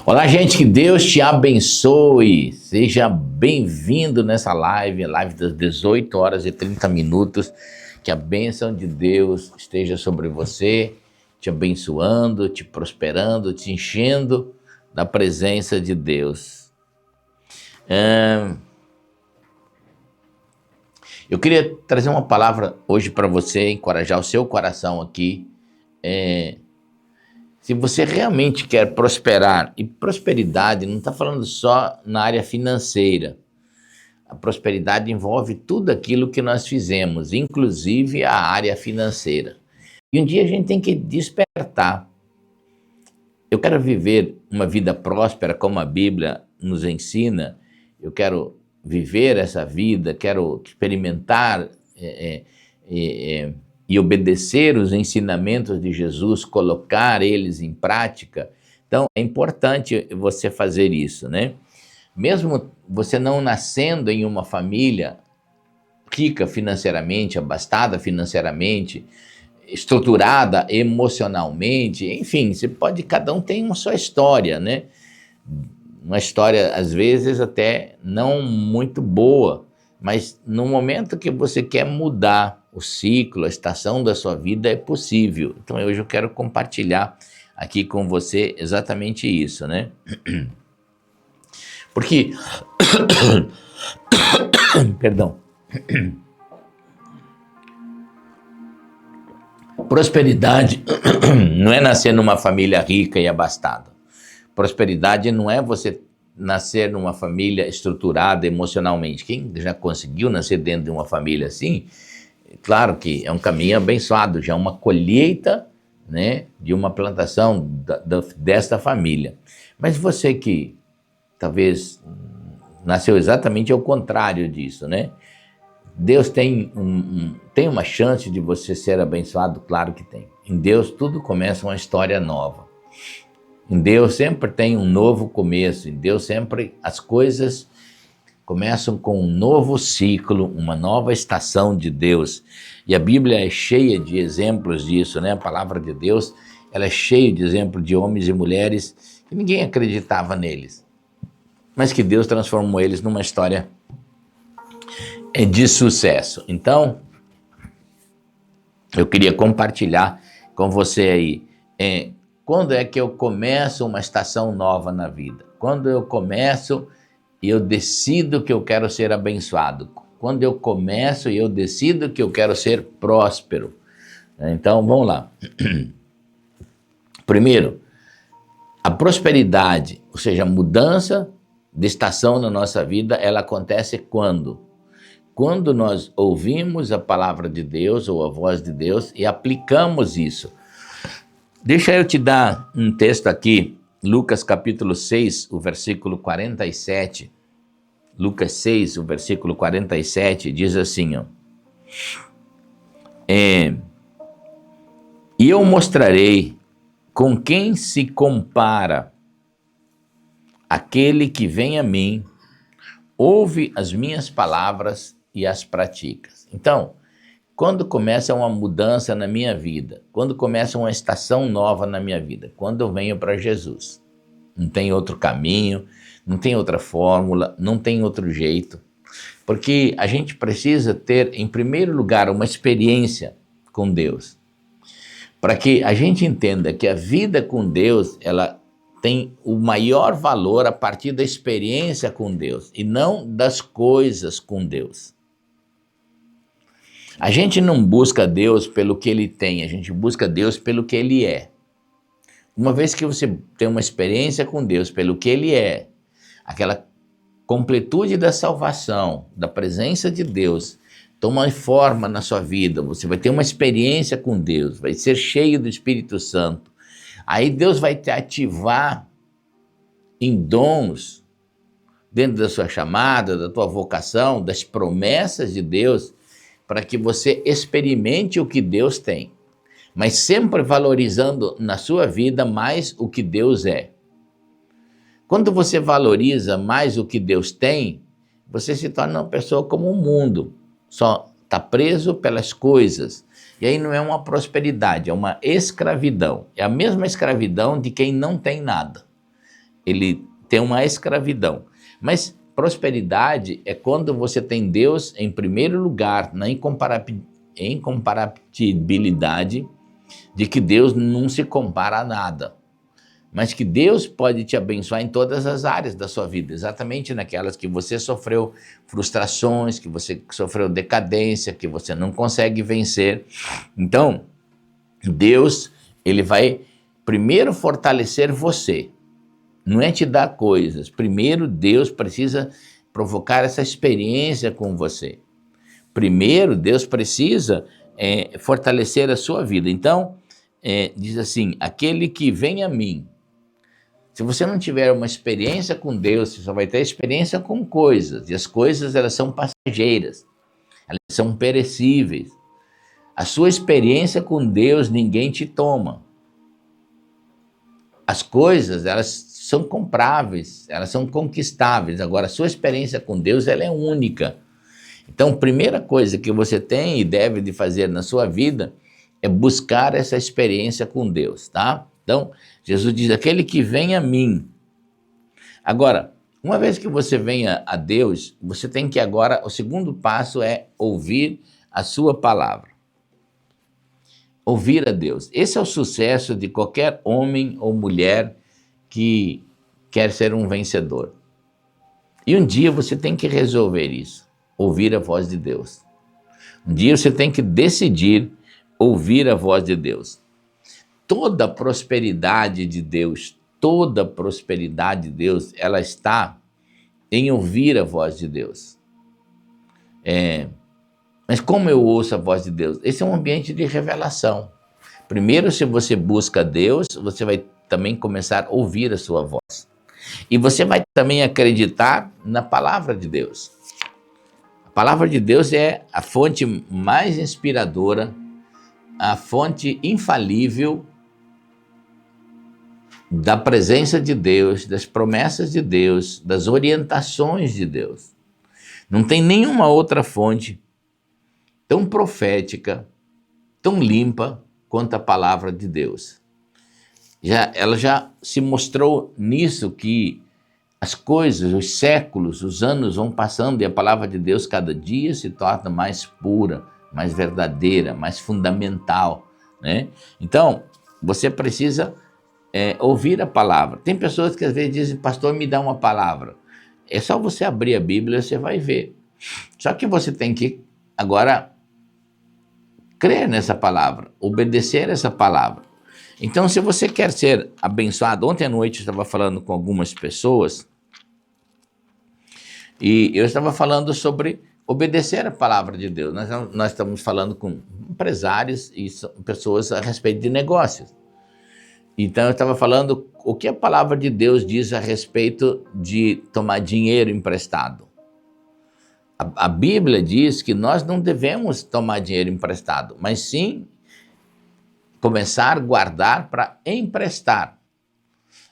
Olá, gente, que Deus te abençoe. Seja bem-vindo nessa live, a live das 18 horas e 30 minutos. Que a bênção de Deus esteja sobre você, te abençoando, te prosperando, te enchendo da presença de Deus. Eu queria trazer uma palavra hoje para você, encorajar o seu coração aqui. Se você realmente quer prosperar, e prosperidade não está falando só na área financeira. A prosperidade envolve tudo aquilo que nós fizemos, inclusive a área financeira. E um dia a gente tem que despertar. Eu quero viver uma vida próspera como a Bíblia nos ensina. Eu quero viver essa vida, quero experimentar e obedecer os ensinamentos de Jesus, colocar eles em prática. Então, é importante você fazer isso, né? Mesmo você não nascendo em uma família rica financeiramente, abastada financeiramente, estruturada emocionalmente, enfim, cada um tem uma sua história, né? Uma história, às vezes, até não muito boa, mas no momento que você quer mudar o ciclo, a estação da sua vida, é possível. Então, hoje eu quero compartilhar aqui com você exatamente isso, né? Porque, perdão, prosperidade não é nascer numa família rica e abastada. Prosperidade não é você nascer numa família estruturada emocionalmente. Quem já conseguiu nascer dentro de uma família assim, claro que é um caminho abençoado, já é uma colheita, né, de uma plantação desta família. Mas você que talvez nasceu exatamente ao contrário disso, né? Deus tem uma chance de você ser abençoado? Claro que tem. Em Deus tudo começa uma história nova. Em Deus sempre tem um novo começo. Em Deus sempre as coisas começam com um novo ciclo, uma nova estação de Deus. E a Bíblia é cheia de exemplos disso, né? A palavra de Deus, ela é cheia de exemplos de homens e mulheres que ninguém acreditava neles, mas que Deus transformou eles numa história de sucesso. Então, eu queria compartilhar com você aí, quando é que eu começo uma estação nova na vida? Quando eu começo e eu decido que eu quero ser abençoado? Quando eu começo e eu decido que eu quero ser próspero? Então, vamos lá. Primeiro, a prosperidade, ou seja, a mudança de estação na nossa vida, ela acontece quando? Quando nós ouvimos a palavra de Deus ou a voz de Deus e aplicamos isso. Deixa eu te dar um texto aqui, Lucas capítulo 6, o versículo 47. Lucas 6, o versículo 47, diz assim, ó. E eu mostrarei com quem se compara aquele que vem a mim, ouve as minhas palavras e as pratica. Então, quando começa uma mudança na minha vida, quando começa uma estação nova na minha vida, quando eu venho para Jesus, não tem outro caminho, não tem outra fórmula, não tem outro jeito, porque a gente precisa ter, em primeiro lugar, uma experiência com Deus, para que a gente entenda que a vida com Deus, ela tem o maior valor a partir da experiência com Deus e não das coisas com Deus. A gente não busca Deus pelo que Ele tem, a gente busca Deus pelo que Ele é. Uma vez que você tem uma experiência com Deus pelo que Ele é, aquela completude da salvação, da presença de Deus, toma forma na sua vida, você vai ter uma experiência com Deus, vai ser cheio do Espírito Santo. Aí Deus vai te ativar em dons, dentro da sua chamada, da tua vocação, das promessas de Deus, para que você experimente o que Deus tem, mas sempre valorizando na sua vida mais o que Deus é. Quando você valoriza mais o que Deus tem, você se torna uma pessoa como o mundo, só está preso pelas coisas. E aí não é uma prosperidade, é uma escravidão. É a mesma escravidão de quem não tem nada. ele tem uma escravidão. Mas prosperidade é quando você tem Deus em primeiro lugar, na incomparabilidade de que Deus não se compara a nada, mas que Deus pode te abençoar em todas as áreas da sua vida, exatamente naquelas que você sofreu frustrações, que você sofreu decadência, que você não consegue vencer. Então, Deus, ele vai primeiro fortalecer você, não é te dar coisas. Primeiro, Deus precisa provocar essa experiência com você. Primeiro, Deus precisa fortalecer a sua vida. Então, diz assim, aquele que vem a mim. Se você não tiver uma experiência com Deus, você só vai ter experiência com coisas. E as coisas, elas são passageiras. Elas são perecíveis. A sua experiência com Deus, ninguém te toma. As coisas, elas são compráveis, elas são conquistáveis. Agora, a sua experiência com Deus, ela é única. Então, a primeira coisa que você tem e deve de fazer na sua vida é buscar essa experiência com Deus, tá? Então, Jesus diz, aquele que vem a mim. Agora, uma vez que você venha a Deus, você tem que agora, o segundo passo é ouvir a sua palavra. Ouvir a Deus. Esse é o sucesso de qualquer homem ou mulher que quer ser um vencedor. E um dia você tem que resolver isso, ouvir a voz de Deus. Um dia você tem que decidir ouvir a voz de Deus. Toda a prosperidade de Deus, ela está em ouvir a voz de Deus. Mas como eu ouço a voz de Deus? Esse é um ambiente de revelação. Primeiro, se você busca Deus, você vai também começar a ouvir a sua voz. E você vai também acreditar na palavra de Deus. A palavra de Deus é a fonte mais inspiradora, a fonte infalível da presença de Deus, das promessas de Deus, das orientações de Deus. Não tem nenhuma outra fonte tão profética, tão limpa quanto a palavra de Deus. Ela já se mostrou nisso, que as coisas, os séculos, os anos vão passando e a palavra de Deus cada dia se torna mais pura, mais verdadeira, mais fundamental, né? Então, você precisa ouvir a palavra. Tem pessoas que às vezes dizem, pastor, me dá uma palavra. É só você abrir a Bíblia e você vai ver. Só que você tem que agora crer nessa palavra, obedecer essa palavra. Então, se você quer ser abençoado, ontem à noite eu estava falando com algumas pessoas e eu estava falando sobre obedecer a palavra de Deus. Nós estamos falando com empresários e pessoas a respeito de negócios. Então, eu estava falando o que a palavra de Deus diz a respeito de tomar dinheiro emprestado. A Bíblia diz que nós não devemos tomar dinheiro emprestado, mas sim começar a guardar para emprestar.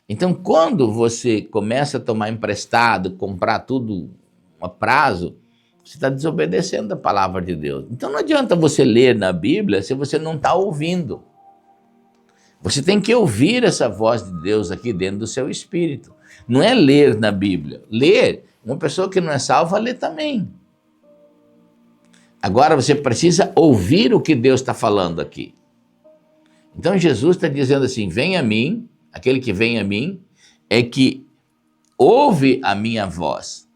Então, quando você começa a tomar emprestado, comprar tudo a prazo, você está desobedecendo a palavra de Deus. Então, não adianta você ler na Bíblia se você não está ouvindo. Você tem que ouvir essa voz de Deus aqui dentro do seu espírito. Não é ler na Bíblia. Ler, uma pessoa que não é salva, lê também. Agora você precisa ouvir o que Deus está falando aqui. Então Jesus está dizendo assim, vem a mim, aquele que vem a mim é que ouve a minha voz.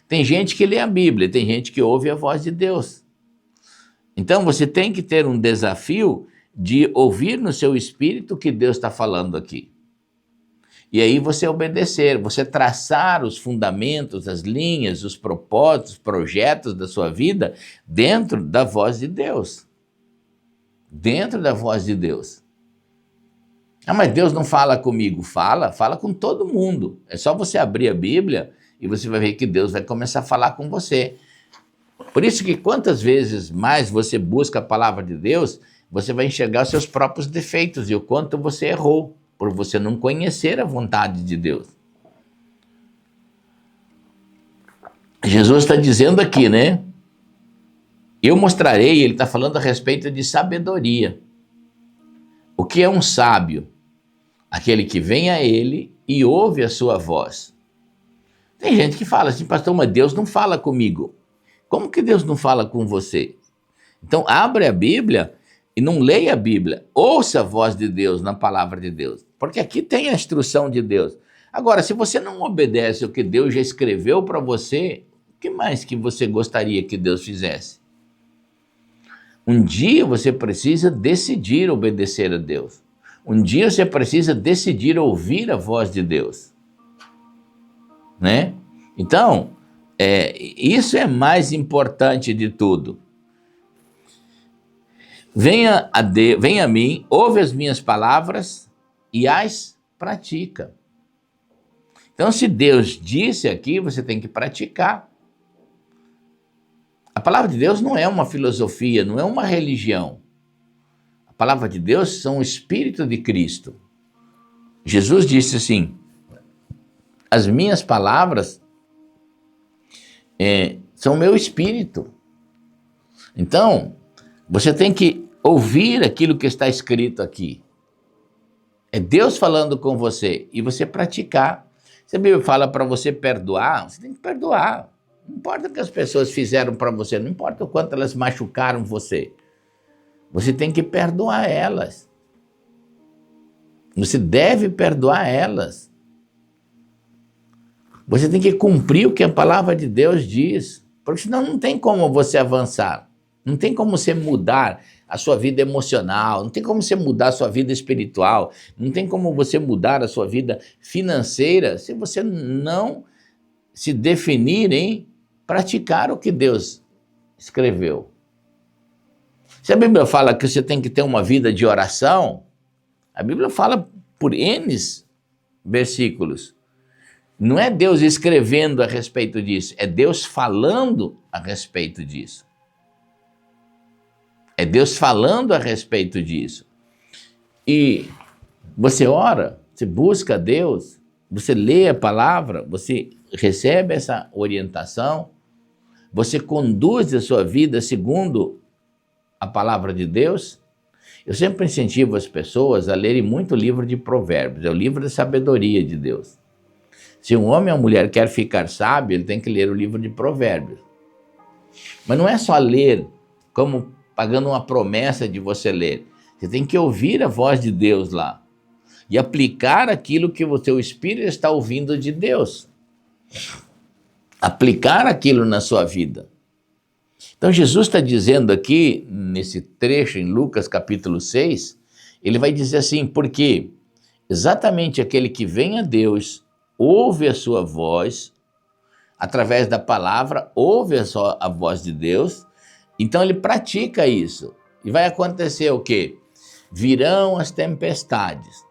Tem gente que lê a Bíblia, tem gente que ouve a voz de Deus. Então você tem que ter um desafio de ouvir no seu espírito o que Deus está falando aqui. E aí você obedecer, você traçar os fundamentos, as linhas, os propósitos, projetos da sua vida dentro da voz de Deus. Dentro da voz de Deus. Ah, mas Deus não fala comigo. Fala com todo mundo. É só você abrir a Bíblia e você vai ver que Deus vai começar a falar com você. Por isso que quantas vezes mais você busca a palavra de Deus, você vai enxergar os seus próprios defeitos e o quanto você errou, por você não conhecer a vontade de Deus. Jesus está dizendo aqui, né? Eu mostrarei, ele está falando a respeito de sabedoria. O que é um sábio? Aquele que vem a ele e ouve a sua voz. Tem gente que fala assim, pastor, mas Deus não fala comigo. Como que Deus não fala com você? Então, abre a Bíblia e não leia a Bíblia. Ouça a voz de Deus na palavra de Deus, porque aqui tem a instrução de Deus. Agora, se você não obedece o que Deus já escreveu para você, o que mais que você gostaria que Deus fizesse? Um dia você precisa decidir obedecer a Deus. Um dia você precisa decidir ouvir a voz de Deus. Né? Então, isso é mais importante de tudo. Venha a mim, ouve as minhas palavras e as pratica. Então, se Deus disse aqui, você tem que praticar. A palavra de Deus não é uma filosofia, não é uma religião. A palavra de Deus são o Espírito de Cristo. Jesus disse assim, as minhas palavras são meu espírito. Então, você tem que ouvir aquilo que está escrito aqui. É Deus falando com você e você praticar. Se a Bíblia fala para você perdoar, você tem que perdoar. Não importa o que as pessoas fizeram para você, não importa o quanto elas machucaram você. Você tem que perdoar elas. Você deve perdoar elas. Você tem que cumprir o que a palavra de Deus diz, porque senão não tem como você avançar. Não tem como você mudar a sua vida emocional, não tem como você mudar a sua vida espiritual, não tem como você mudar a sua vida financeira se você não se definir em praticar o que Deus escreveu. Se a Bíblia fala que você tem que ter uma vida de oração, a Bíblia fala por N versículos. Não é Deus escrevendo a respeito disso, é Deus falando a respeito disso. É Deus falando a respeito disso. E você ora, você busca Deus, você lê a palavra, você recebe essa orientação, você conduz a sua vida segundo a palavra de Deus. Eu sempre incentivo as pessoas a lerem muito o livro de Provérbios, é o livro da sabedoria de Deus. Se um homem ou uma mulher quer ficar sábio, ele tem que ler o livro de Provérbios. Mas não é só ler como pagando uma promessa de você ler. Você tem que ouvir a voz de Deus lá e aplicar aquilo que o seu espírito está ouvindo de Deus. Aplicar aquilo na sua vida. Então Jesus está dizendo aqui, nesse trecho em Lucas capítulo 6, ele vai dizer assim, porque exatamente aquele que vem a Deus, ouve a sua voz, através da palavra, ouve a voz de Deus, então ele pratica isso. E vai acontecer o quê? Virão as tempestades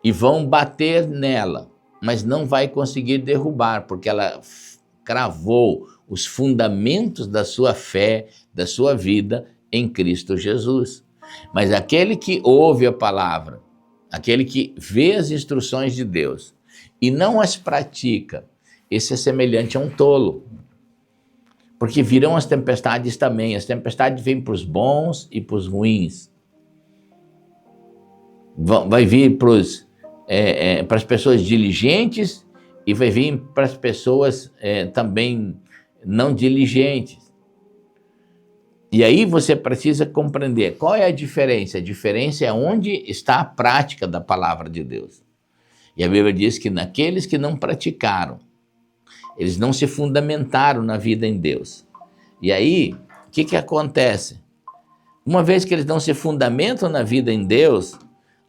e vão bater nela, mas não vai conseguir derrubar, porque ela cravou os fundamentos da sua fé, da sua vida em Cristo Jesus. Mas aquele que ouve a palavra, aquele que vê as instruções de Deus e não as pratica, esse é semelhante a um tolo. Porque virão as tempestades também. As tempestades vêm para os bons e para os ruins. Vai vir para as pessoas diligentes e vai vir para as pessoas também não diligentes. E aí você precisa compreender qual é a diferença. A diferença é onde está a prática da palavra de Deus. E a Bíblia diz que naqueles que não praticaram, eles não se fundamentaram na vida em Deus. E aí, o que acontece? Uma vez que eles não se fundamentam na vida em Deus,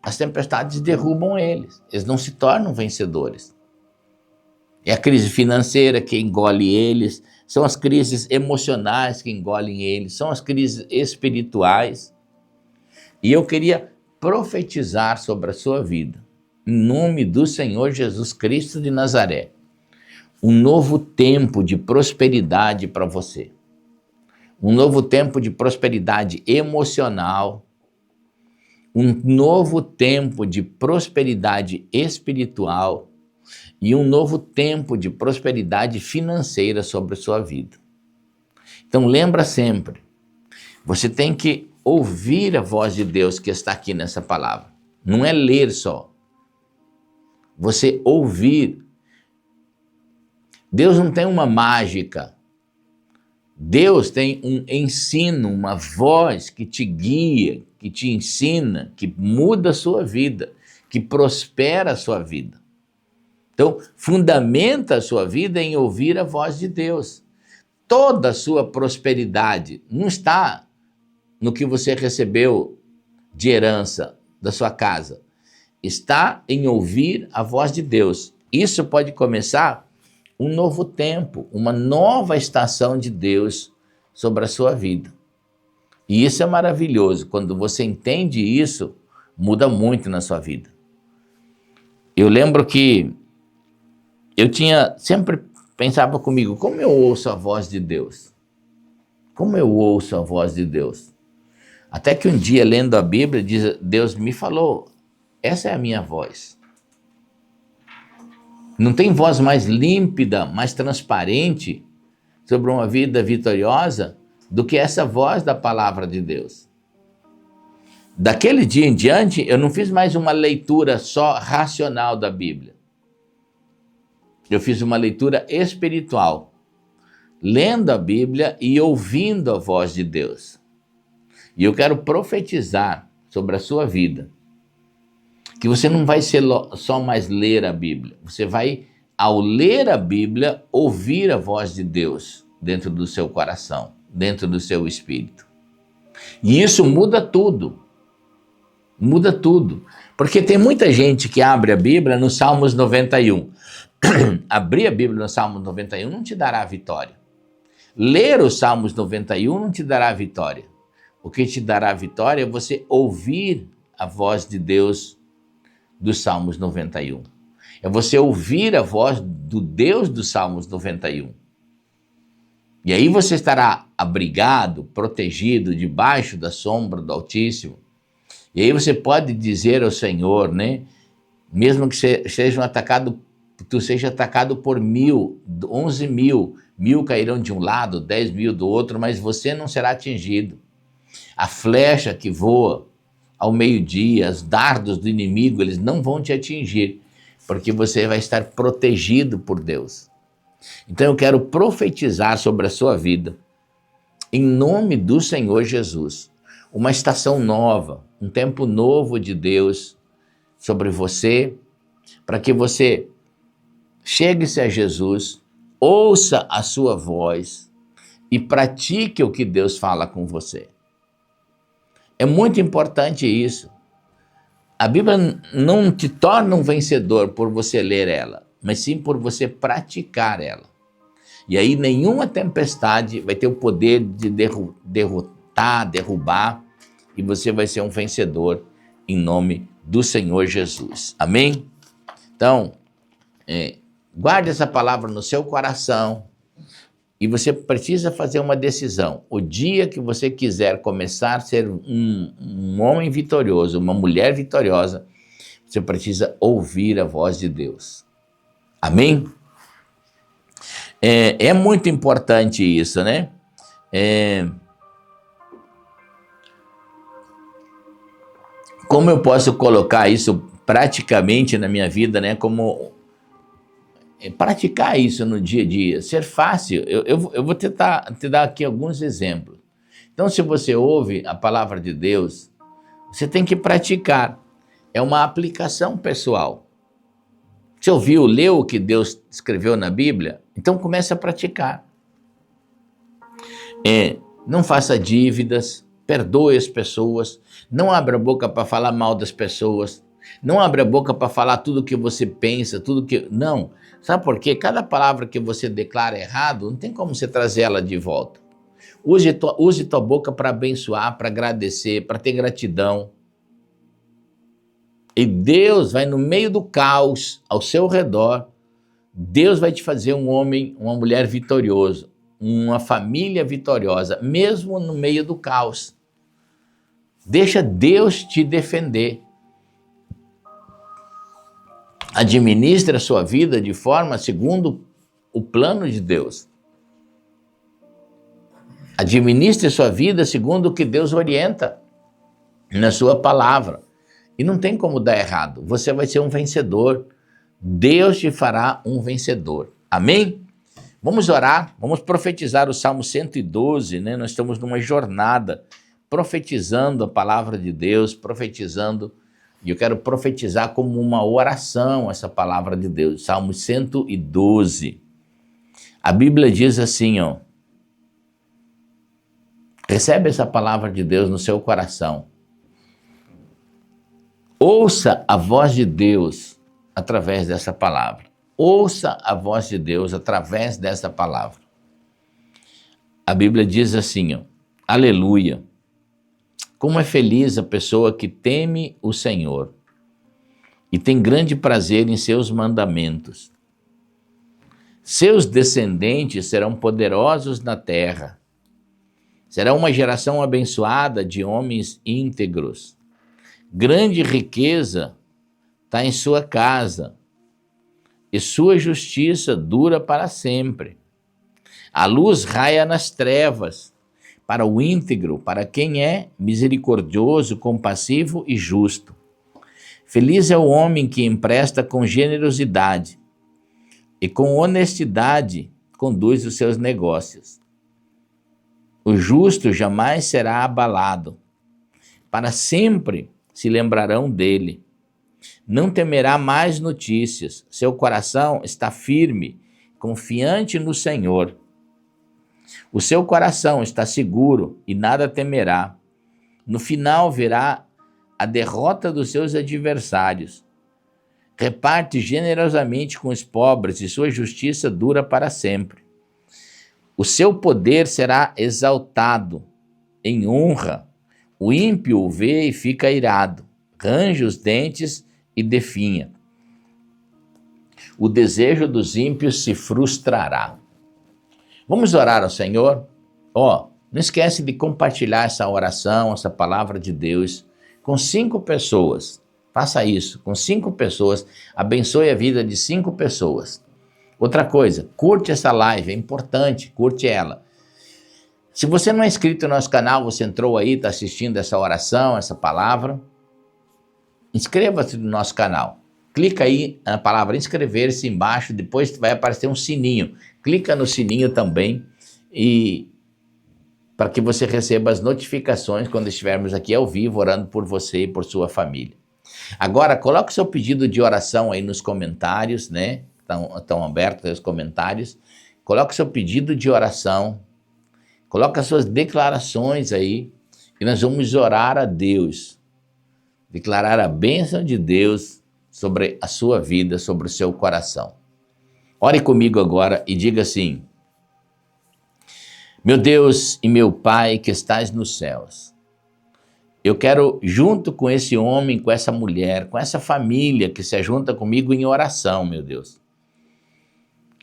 as tempestades derrubam eles. Eles não se tornam vencedores. É a crise financeira que engole eles, são as crises emocionais que engolem eles, são as crises espirituais. E eu queria profetizar sobre a sua vida, em nome do Senhor Jesus Cristo de Nazaré, um novo tempo de prosperidade para você. Um novo tempo de prosperidade emocional, um novo tempo de prosperidade espiritual e um novo tempo de prosperidade financeira sobre a sua vida. Então lembra sempre, você tem que ouvir a voz de Deus que está aqui nessa palavra. Não é ler só. Você ouvir. Deus não tem uma mágica. Deus tem um ensino, uma voz que te guia, que te ensina, que muda a sua vida, que prospera a sua vida. Então, fundamenta a sua vida em ouvir a voz de Deus. Toda a sua prosperidade não está no que você recebeu de herança da sua casa. Está em ouvir a voz de Deus. Isso pode começar um novo tempo, uma nova estação de Deus sobre a sua vida. E isso é maravilhoso. Quando você entende isso, muda muito na sua vida. Eu lembro que eu sempre pensava comigo, como eu ouço a voz de Deus? Como eu ouço a voz de Deus? Até que um dia, lendo a Bíblia, Deus me falou, essa é a minha voz. Não tem voz mais límpida, mais transparente sobre uma vida vitoriosa do que essa voz da palavra de Deus. Daquele dia em diante, eu não fiz mais uma leitura só racional da Bíblia. Eu fiz uma leitura espiritual, lendo a Bíblia e ouvindo a voz de Deus. E eu quero profetizar sobre a sua vida, que você não vai só mais ler a Bíblia, você vai, ao ler a Bíblia, ouvir a voz de Deus dentro do seu coração, dentro do seu espírito. E isso muda tudo. Muda tudo. Porque tem muita gente que abre a Bíblia no Salmos 91. Abrir a Bíblia no Salmos 91 não te dará vitória. Ler os Salmos 91 não te dará vitória. O que te dará vitória é você ouvir a voz de Deus dos Salmos 91. É você ouvir a voz do Deus dos Salmos 91. E aí você estará abrigado, protegido, debaixo da sombra do Altíssimo. E aí você pode dizer ao Senhor, né? Mesmo que tu seja atacado por 1.000, 11.000, 1.000 cairão de um lado, 10.000 do outro, mas você não será atingido. A flecha que voa ao meio-dia, os dardos do inimigo, eles não vão te atingir, porque você vai estar protegido por Deus. Então eu quero profetizar sobre a sua vida, em nome do Senhor Jesus, uma estação nova, um tempo novo de Deus sobre você, para que você chegue-se a Jesus, ouça a sua voz e pratique o que Deus fala com você. É muito importante isso. A Bíblia não te torna um vencedor por você ler ela, mas sim por você praticar ela. E aí nenhuma tempestade vai ter o poder de derrubar, e você vai ser um vencedor em nome do Senhor Jesus. Amém? Então, guarde essa palavra no seu coração e você precisa fazer uma decisão. O dia que você quiser começar a ser um homem vitorioso, uma mulher vitoriosa, você precisa ouvir a voz de Deus. Amém? É muito importante isso, né? Como eu posso colocar isso praticamente na minha vida, né? Como praticar isso no dia a dia, ser fácil. Eu vou tentar te dar aqui alguns exemplos. Então, se você ouve a palavra de Deus, você tem que praticar. É uma aplicação pessoal. Você ouviu, leu o que Deus escreveu na Bíblia? Então comece a praticar. Não faça dívidas, perdoe as pessoas, não abra a boca para falar mal das pessoas, não abra a boca para falar tudo o que você pensa, tudo que... Não. Sabe por quê? Cada palavra que você declara errado, não tem como você trazer ela de volta. Use tua boca para abençoar, para agradecer, para ter gratidão. E Deus vai no meio do caos, ao seu redor, Deus vai te fazer um homem, uma mulher vitorioso, uma família vitoriosa, mesmo no meio do caos. Deixa Deus te defender. Administre a sua vida de forma segundo o plano de Deus. Administre a sua vida segundo o que Deus orienta na sua palavra. E não tem como dar errado. Você vai ser um vencedor Deus te fará um vencedor. Amém? Vamos orar, vamos profetizar o Salmo 112, né? Nós estamos numa jornada profetizando a palavra de Deus, profetizando, e eu quero profetizar como uma oração essa palavra de Deus. Salmo 112. A Bíblia diz assim, ó, recebe essa palavra de Deus no seu coração. Ouça a voz de Deus através dessa palavra. Ouça a voz de Deus através dessa palavra. A Bíblia diz assim, ó, aleluia. Como é feliz a pessoa que teme o Senhor e tem grande prazer em seus mandamentos. Seus descendentes serão poderosos na terra. Será uma geração abençoada de homens íntegros. Grande riqueza está em sua casa, e sua justiça dura para sempre. A luz raia nas trevas, para o íntegro, para quem é misericordioso, compassivo e justo. Feliz é o homem que empresta com generosidade e com honestidade conduz os seus negócios. O justo jamais será abalado, para sempre se lembrarão dele. Não temerá mais notícias, seu coração está firme, confiante no Senhor. O seu coração está seguro e nada temerá. No final verá a derrota dos seus adversários. Reparte generosamente com os pobres e sua justiça dura para sempre. O seu poder será exaltado em honra. O ímpio o vê e fica irado, range os dentes e definha. O desejo dos ímpios se frustrará. Vamos orar ao Senhor? Não esquece de compartilhar essa oração, essa palavra de Deus com 5 pessoas. Faça isso, com 5 pessoas, abençoe a vida de 5 pessoas. Outra coisa, curte essa live, é importante, curte ela. Se você não é inscrito no nosso canal, você entrou aí, está assistindo essa oração, essa palavra, inscreva-se no nosso canal. Clica aí na palavra inscrever-se embaixo, depois vai aparecer um sininho. Clica no sininho também e para que você receba as notificações quando estivermos aqui ao vivo orando por você e por sua família. Agora, coloque seu pedido de oração aí nos comentários, né? Estão abertos aí os comentários. Coloque seu pedido de oração. Coloque as suas declarações aí. E nós vamos orar a Deus. Declarar a bênção de Deus sobre a sua vida, sobre o seu coração. Ore comigo agora e diga assim: meu Deus e meu Pai que estás nos céus, eu quero, junto com esse homem, com essa mulher, com essa família que se junta comigo em oração, meu Deus.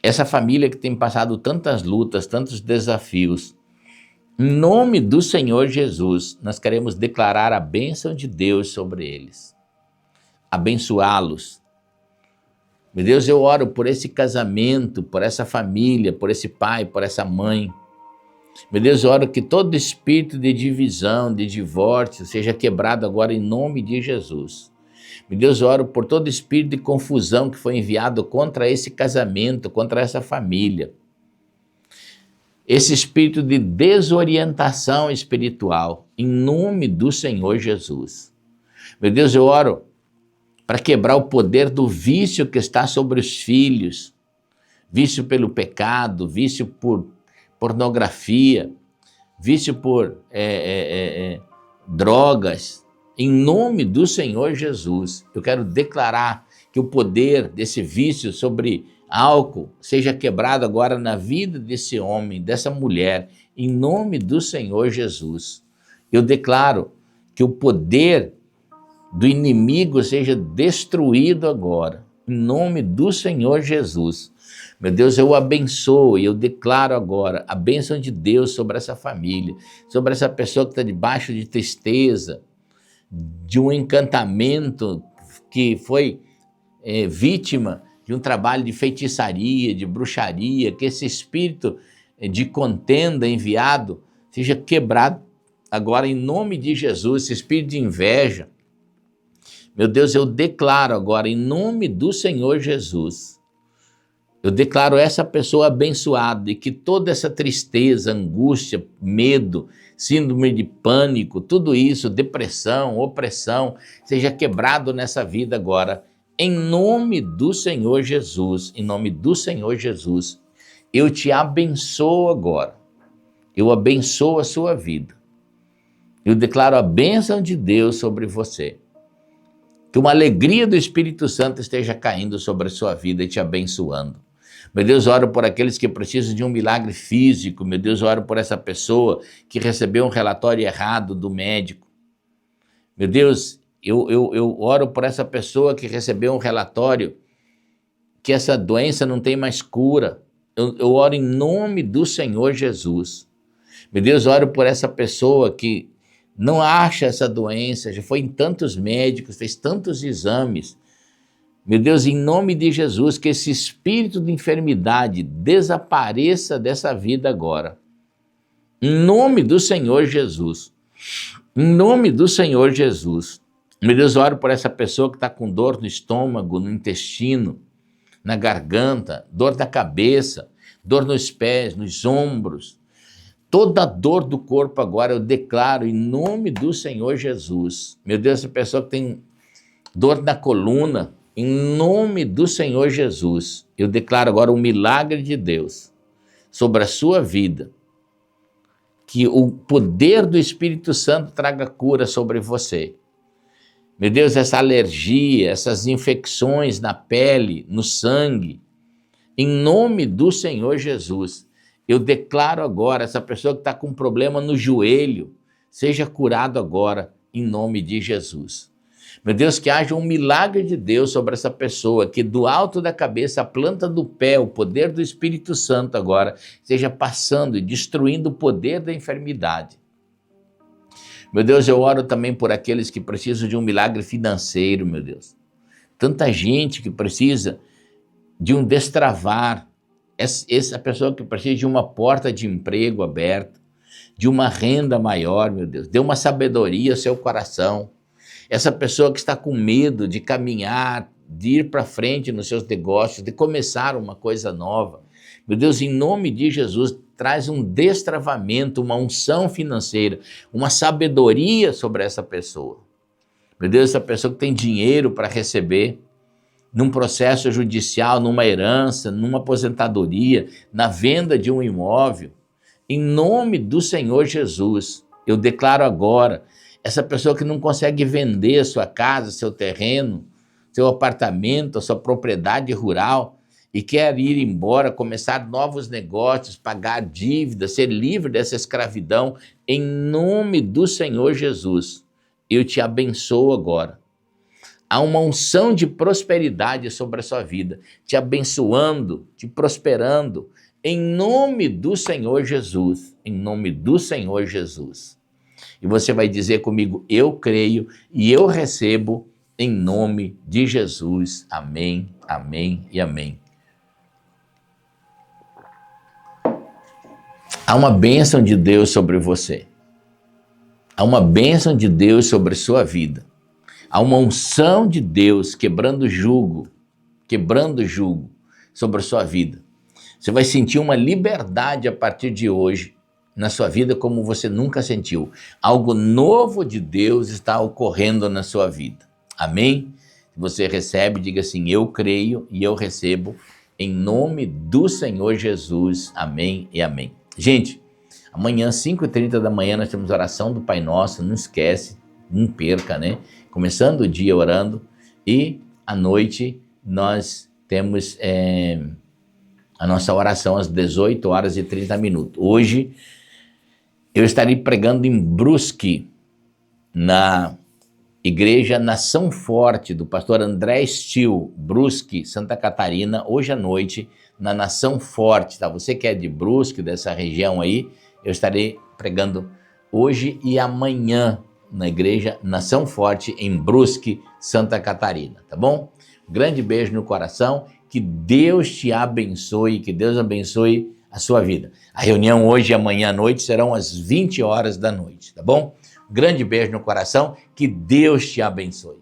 Essa família que tem passado tantas lutas, tantos desafios. Em nome do Senhor Jesus, nós queremos declarar a bênção de Deus sobre eles. Abençoá-los. Meu Deus, eu oro por esse casamento, por essa família, por esse pai, por essa mãe. Meu Deus, eu oro que todo espírito de divisão, de divórcio, seja quebrado agora em nome de Jesus. Meu Deus, eu oro por todo espírito de confusão que foi enviado contra esse casamento, contra essa família. Esse espírito de desorientação espiritual, em nome do Senhor Jesus. Meu Deus, eu oro para quebrar o poder do vício que está sobre os filhos, vício pelo pecado, vício por pornografia, vício por drogas. Em nome do Senhor Jesus, eu quero declarar que o poder desse vício sobre álcool seja quebrado agora na vida desse homem, dessa mulher, em nome do Senhor Jesus. Eu declaro que o poder do inimigo seja destruído agora, em nome do Senhor Jesus. Meu Deus, eu abençoo e eu declaro agora a bênção de Deus sobre essa família, sobre essa pessoa que está debaixo de tristeza, de um encantamento, que foi vítima de um trabalho de feitiçaria, de bruxaria, que esse espírito de contenda enviado seja quebrado agora em nome de Jesus, esse espírito de inveja. Meu Deus, eu declaro agora, em nome do Senhor Jesus, eu declaro essa pessoa abençoada e que toda essa tristeza, angústia, medo, síndrome de pânico, tudo isso, depressão, opressão, seja quebrado nessa vida agora. Em nome do Senhor Jesus, em nome do Senhor Jesus, eu te abençoo agora. Eu abençoo a sua vida. Eu declaro a bênção de Deus sobre você. Que uma alegria do Espírito Santo esteja caindo sobre a sua vida e te abençoando. Meu Deus, oro por aqueles que precisam de um milagre físico. Meu Deus, oro por essa pessoa que recebeu um relatório errado do médico. Meu Deus, eu oro por essa pessoa que recebeu um relatório que essa doença não tem mais cura. Eu oro em nome do Senhor Jesus. Meu Deus, oro por essa pessoa que não acha essa doença, já foi em tantos médicos, fez tantos exames. Meu Deus, em nome de Jesus, que esse espírito de enfermidade desapareça dessa vida agora. Em nome do Senhor Jesus. Em nome do Senhor Jesus. Meu Deus, oro por essa pessoa que está com dor no estômago, no intestino, na garganta, dor da cabeça, dor nos pés, nos ombros. Toda dor do corpo agora eu declaro em nome do Senhor Jesus. Meu Deus, essa pessoa que tem dor na coluna, em nome do Senhor Jesus, eu declaro agora um milagre de Deus sobre a sua vida. Que o poder do Espírito Santo traga cura sobre você. Meu Deus, essa alergia, essas infecções na pele, no sangue, em nome do Senhor Jesus, eu declaro agora, essa pessoa que está com problema no joelho, seja curado agora, em nome de Jesus. Meu Deus, que haja um milagre de Deus sobre essa pessoa, que do alto da cabeça, a planta do pé, o poder do Espírito Santo agora, esteja passando e destruindo o poder da enfermidade. Meu Deus, eu oro também por aqueles que precisam de um milagre financeiro, meu Deus. Tanta gente que precisa de um destravar, essa pessoa que precisa de uma porta de emprego aberta, de uma renda maior, meu Deus, dê uma sabedoria ao seu coração. Essa pessoa que está com medo de caminhar, de ir para frente nos seus negócios, de começar uma coisa nova. Meu Deus, em nome de Jesus, traz um destravamento, uma unção financeira, uma sabedoria sobre essa pessoa. Meu Deus, essa pessoa que tem dinheiro para receber, num processo judicial, numa herança, numa aposentadoria, na venda de um imóvel, em nome do Senhor Jesus, eu declaro agora, essa pessoa que não consegue vender a sua casa, seu terreno, seu apartamento, a sua propriedade rural e quer ir embora, começar novos negócios, pagar dívidas, ser livre dessa escravidão, em nome do Senhor Jesus, eu te abençoo agora. Há uma unção de prosperidade sobre a sua vida, te abençoando, te prosperando, em nome do Senhor Jesus, em nome do Senhor Jesus. E você vai dizer comigo, eu creio e eu recebo em nome de Jesus. Amém, amém e amém. Há uma bênção de Deus sobre você. Há uma bênção de Deus sobre a sua vida. Há uma unção de Deus quebrando jugo sobre a sua vida. Você vai sentir uma liberdade a partir de hoje na sua vida como você nunca sentiu. Algo novo de Deus está ocorrendo na sua vida. Amém? Se você recebe, diga assim, eu creio e eu recebo em nome do Senhor Jesus. Amém e amém. Gente, amanhã, 5h30 da manhã, nós temos a oração do Pai Nosso. Não esquece, não perca, né? Começando o dia orando e à noite nós temos a nossa oração às 18h30. Hoje eu estarei pregando em Brusque, na Igreja Nação Forte, do pastor André Stil, Brusque, Santa Catarina, hoje à noite, na Nação Forte, tá? Você que é de Brusque, dessa região aí, eu estarei pregando hoje e amanhã na Igreja Nação Forte, em Brusque, Santa Catarina, tá bom? Grande beijo no coração, que Deus te abençoe, que Deus abençoe a sua vida. A reunião hoje e amanhã à noite serão às 20h da noite, tá bom? Grande beijo no coração, que Deus te abençoe.